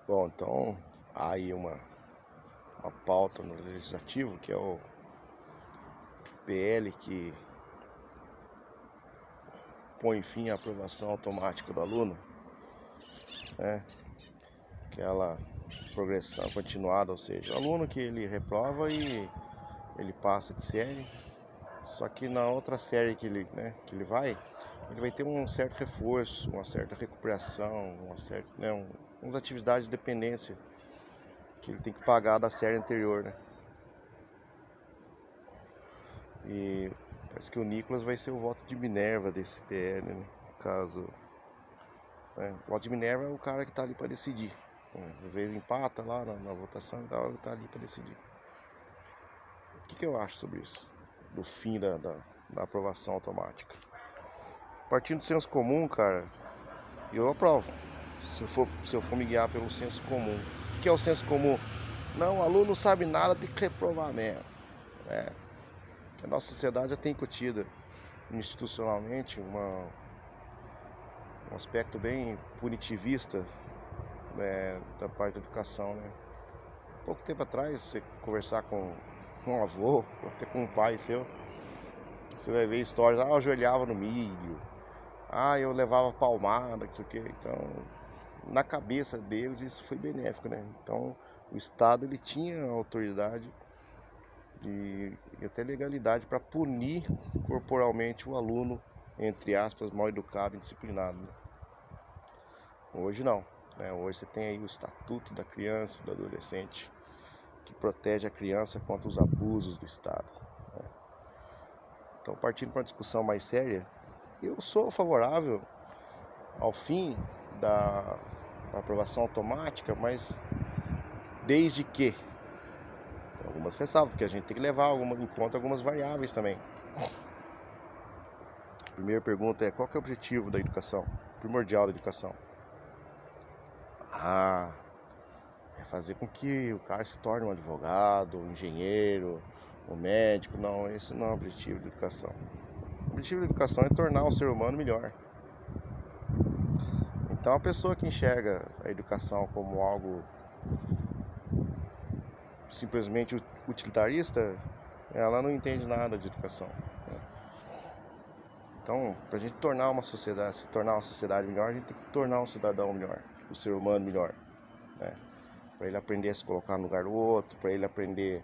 Bom, então há aí uma pauta no legislativo que é o PL que põe fim à aprovação automática do aluno, né? Aquela progressão continuada, ou seja, o aluno que ele reprova e ele passa de série, só que na outra série que ele vai ter um certo reforço, uma certa recuperação, umas atividades de dependência que ele tem que pagar da série anterior, né? E parece que o Nicolas vai ser o voto de Minerva desse PL, né? Caso, né? O voto de Minerva é o cara que tá ali para decidir, né? Às vezes empata lá na votação e tal, ele tá ali para decidir. O que eu acho sobre isso? Do fim da aprovação automática. Partindo do senso comum, cara, eu aprovo. Se eu for me guiar pelo senso comum. O que é o senso comum? Não, o aluno não sabe nada, tem que reprovar mesmo, né? Que a nossa sociedade já tem incutido institucionalmente um aspecto bem punitivista, né, da parte da educação, né? Pouco tempo atrás, você conversar com um avô, ou até com um pai seu, você vai ver histórias, eu ajoelhava no milho, eu levava palmada, não sei o quê. Então, na cabeça deles, isso foi benéfico, né? Então, o Estado, ele tinha autoridade e até legalidade para punir corporalmente o aluno, entre aspas, mal educado e indisciplinado, né? Hoje não, né? Hoje você tem aí o Estatuto da Criança e do Adolescente, que protege a criança contra os abusos do Estado, né? Então, partindo para uma discussão mais séria, eu sou favorável ao fim da aprovação automática, mas desde que algumas ressalvas, porque a gente tem que levar em conta algumas variáveis também. A primeira pergunta é: qual que é o objetivo da educação? Primordial da educação? É fazer com que o cara se torne um advogado, um engenheiro, um médico. Não, esse não é o objetivo da educação. O objetivo da educação é tornar o ser humano melhor. Então, a pessoa que enxerga a educação como algo simplesmente utilitarista, ela não entende nada de educação, né? Então, para a gente se tornar uma sociedade melhor, a gente tem que tornar um cidadão melhor, o ser humano melhor, né? Para ele aprender a se colocar no lugar do outro, para ele aprender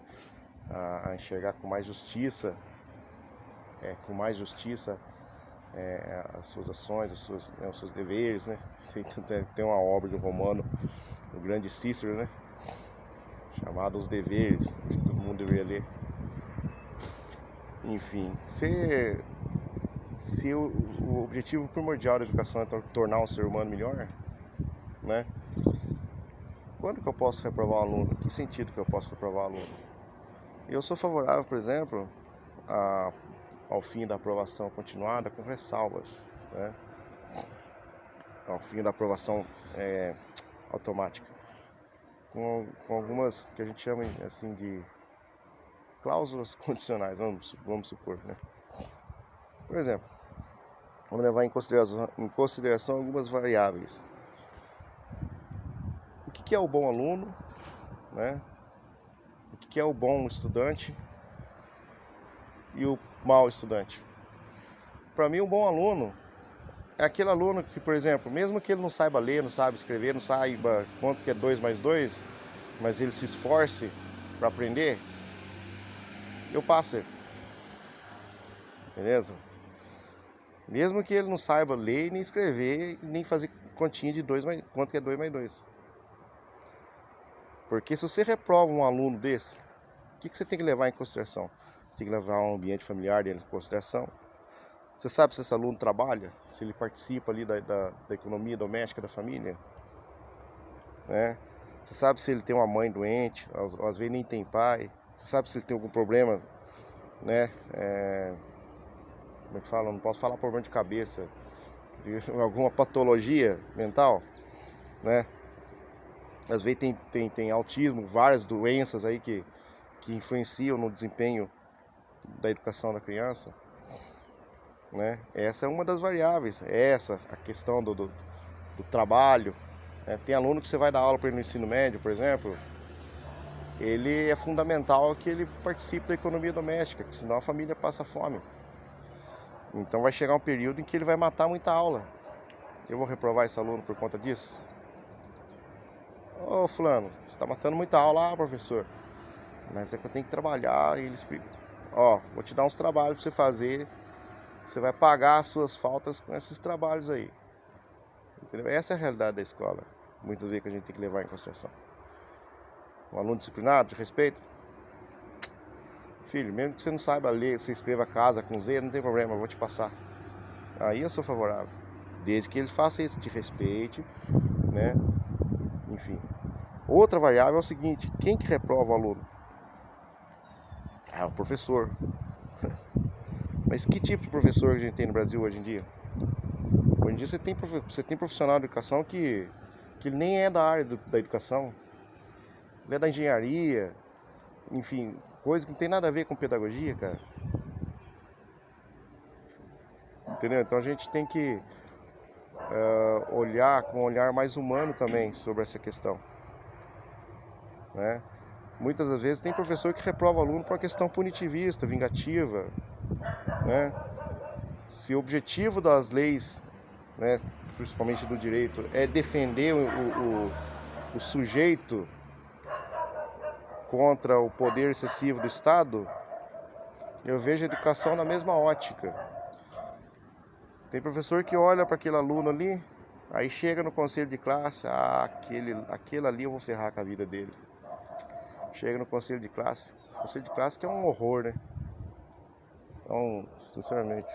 a enxergar com mais justiça, as suas ações, os seus deveres, né? Tem uma obra de um romano, o grande Cícero, né? Chamado Os Deveres, que todo mundo deveria ler. Enfim, se o objetivo primordial da educação é tornar um ser humano melhor, né? Quando que eu posso reprovar o aluno? Que sentido que eu posso reprovar o aluno? Eu sou favorável, por exemplo, ao fim da aprovação continuada com ressalvas, né? Ao fim da aprovação automática, com algumas que a gente chama assim de cláusulas condicionais, vamos supor, né? Por exemplo, vamos levar em consideração algumas variáveis. O que é o bom aluno, né? O que é o bom estudante e o mau estudante? Para mim, um bom aluno é aquele aluno que, por exemplo, mesmo que ele não saiba ler, não saiba escrever, não saiba quanto que é 2 mais 2, mas ele se esforce para aprender, eu passo ele. Beleza? Mesmo que ele não saiba ler, nem escrever, nem fazer continha de quanto que é 2 mais 2. Porque se você reprova um aluno desse, o que você tem que levar em consideração? Você tem que levar um ambiente familiar dele em consideração. Você sabe se esse aluno trabalha? Se ele participa ali da economia doméstica da família, né? Você sabe se ele tem uma mãe doente, às vezes nem tem pai. Você sabe se ele tem algum problema, né? Como é que fala? Não posso falar problema de cabeça. Alguma patologia mental, né? Às vezes tem autismo, várias doenças aí que influenciam no desempenho da educação da criança, né? Essa é uma das variáveis. A questão do trabalho, Tem aluno que você vai dar aula para ele no ensino médio, por exemplo, ele é fundamental que ele participe da economia doméstica, que senão a família passa fome. Então vai chegar um período em que ele vai matar muita aula. Eu vou reprovar esse aluno por conta disso? Ô fulano, você está matando muita aula, professor. Mas é que eu tenho que trabalhar e eles... vou te dar uns trabalhos para você fazer. Você vai pagar as suas faltas com esses trabalhos aí. Entendeu? Essa é a realidade da escola. Muitas vezes que a gente tem que levar em consideração. Um aluno disciplinado, de respeito. Filho, mesmo que você não saiba ler, você escreva casa com Z, não tem problema, eu vou te passar. Aí eu sou favorável. Desde que ele faça isso, te respeite, né? Enfim. Outra variável é o seguinte, quem que reprova o aluno? O professor. Mas que tipo de professor que a gente tem no Brasil hoje em dia? Hoje em dia você tem profissional de educação que ele nem é da área da educação. Ele é da engenharia, enfim, coisa que não tem nada a ver com pedagogia, cara. Entendeu? Então a gente tem que olhar com um olhar mais humano também sobre essa questão, né? Muitas das vezes tem professor que reprova o aluno por uma questão punitivista, vingativa, né? Se o objetivo das leis, né, principalmente do direito, é defender o sujeito contra o poder excessivo do Estado, eu vejo a educação na mesma ótica. Tem professor que olha para aquele aluno ali, aí chega no conselho de classe, aquele ali eu vou ferrar com a vida dele. Chega no conselho de classe que é um horror, né? Então, sinceramente.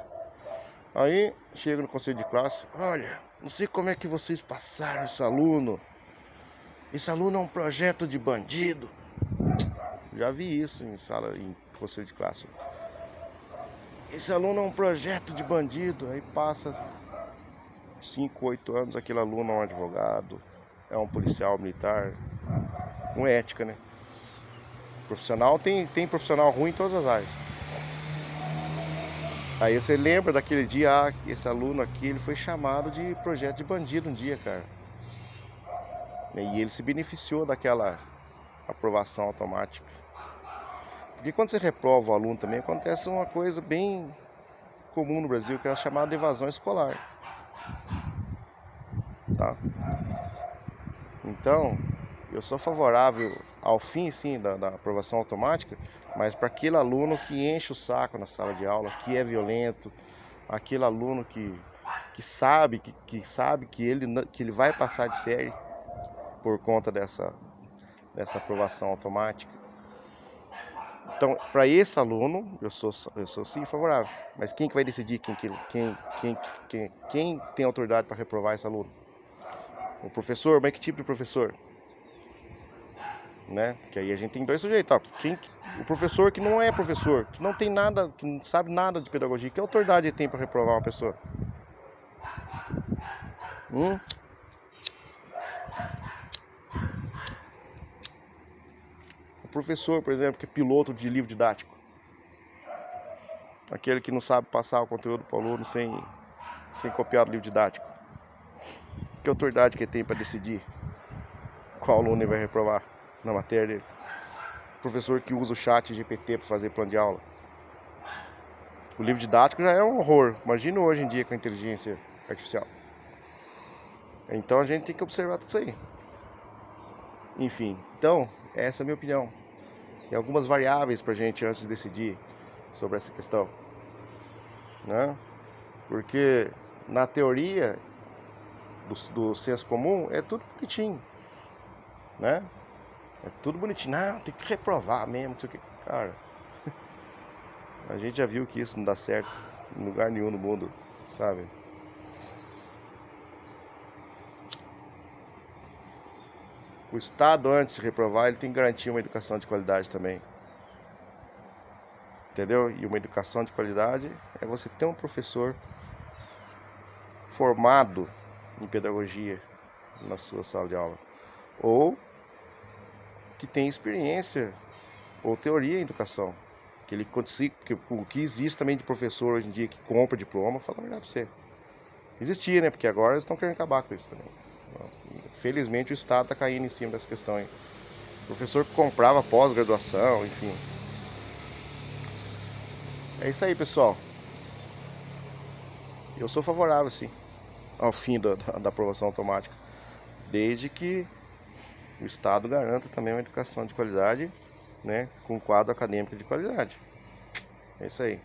Aí, chega no conselho de classe, olha, não sei como é que vocês passaram esse aluno. Esse aluno é um projeto de bandido. Já vi isso em conselho de classe. Esse aluno é um projeto de bandido. Aí passa 5, 8 anos, aquele aluno é um advogado, é um policial militar, com ética, né? Profissional tem profissional ruim em todas as áreas. Aí você lembra daquele dia, esse aluno aqui, ele foi chamado de projeto de bandido um dia, cara. E ele se beneficiou daquela aprovação automática. Porque quando você reprova o aluno também, acontece uma coisa bem comum no Brasil, que é a chamada evasão escolar. Tá? Então, eu sou favorável ao fim, sim, da aprovação automática, mas para aquele aluno que enche o saco na sala de aula, que é violento, aquele aluno que sabe que ele vai passar de série por conta dessa aprovação automática. Então, para esse aluno, eu sou sim favorável. Mas quem que vai decidir quem tem autoridade para reprovar esse aluno? O professor? Mas que tipo de professor? Né? Que aí a gente tem dois sujeitos. O professor que não é professor, que não tem nada, que não sabe nada de pedagogia, que autoridade ele tem para reprovar uma pessoa? O professor, por exemplo, que é piloto de livro didático, aquele que não sabe passar o conteúdo para o aluno sem copiar do livro didático, que autoridade que ele tem para decidir qual aluno ele vai reprovar na matéria dele? O professor que usa o chat GPT para fazer plano de aula. O livro didático já é um horror. Imagina hoje em dia com a inteligência artificial. Então a gente tem que observar tudo isso aí. Enfim, então, essa é a minha opinião. Tem algumas variáveis pra gente antes de decidir sobre essa questão, né? Porque na teoria do senso comum é tudo bonitinho, né? É tudo bonitinho. Não, tem que reprovar mesmo, não sei o que. Cara, a gente já viu que isso não dá certo em lugar nenhum no mundo, sabe? O Estado, antes de reprovar, ele tem que garantir uma educação de qualidade também. Entendeu? E uma educação de qualidade é você ter um professor formado em pedagogia na sua sala de aula. Ou que tem experiência ou teoria em educação. Que ele consiga, o que existe também de professor hoje em dia que compra diploma, fala a verdade pra você. Existia, né? Porque agora eles estão querendo acabar com isso também. Felizmente o Estado está caindo em cima dessa questão aí. O professor que comprava pós-graduação, enfim. É isso aí, pessoal. Eu sou favorável, sim, ao fim da aprovação automática, desde que o Estado garanta também uma educação de qualidade, né, com quadro acadêmico de qualidade. É isso aí.